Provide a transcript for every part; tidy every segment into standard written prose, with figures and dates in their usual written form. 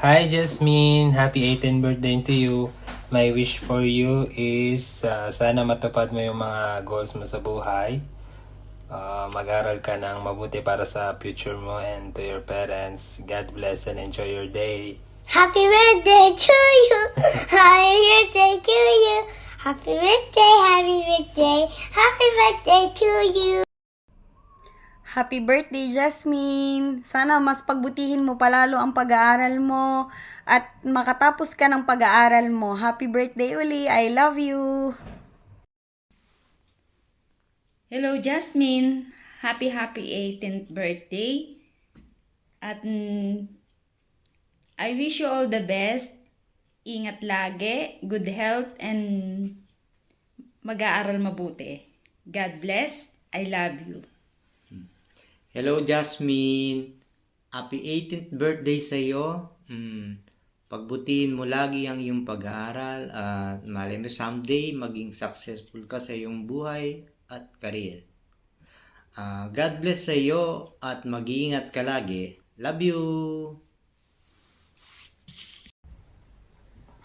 Hi Jasmine, happy 18th birthday to you. My wish for you is sana matupad mo yung mga goals mo sa buhay. Mag-aral ka ng mabuti para sa future mo, and to your parents, God bless and enjoy your day. Happy birthday to you. Happy birthday to you. Happy birthday, happy birthday, happy birthday to you. Happy birthday, Jasmine! Sana mas pagbutihin mo palalo ang pag-aaral mo at makatapos ka ng pag-aaral mo. Happy birthday uli! I love you! Hello, Jasmine! Happy 18th birthday! At I wish you all the best. Ingat lagi, good health, and mag-aaral mabuti. God bless. I love you. Hello Jasmine, happy 18th birthday sa iyo. Pagbutihin mo lagi ang iyong pag-aaral at malay mo someday maging successful ka sa iyong buhay at career. God bless sa iyo at mag-iingat ka lagi. Love you!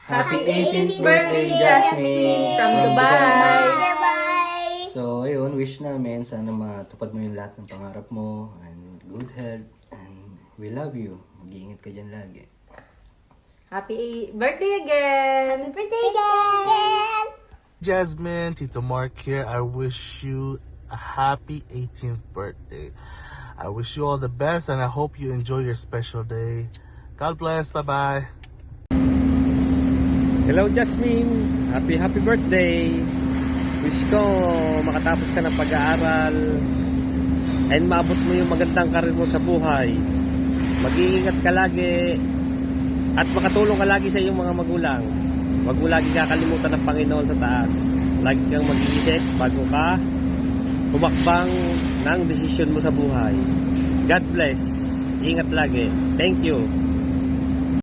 Happy 18th birthday, Jasmine! From Dubai! Bye-bye. So, ayun, wish namin sana matupad mo yung lahat ng pangarap mo and good health and we love you. Mag-iingat ka dyan lagi. Happy birthday again! Happy birthday again. Jasmine, Tito Mark here. I wish you a happy 18th birthday. I wish you all the best and I hope you enjoy your special day. God bless. Bye-bye. Hello Jasmine, happy birthday. Wish ko makatapos ka ng pag-aaral and maabot mo yung magandang karir mo sa buhay. Mag-iingat ka lagi at makatulong ka lagi sa iyong mga magulang. Huwag mo lagi kakalimutan ng Panginoon sa taas. Lagi kang mag-iisip bago ka humakbang ng desisyon mo sa buhay. God bless. Ingat lagi. Thank you.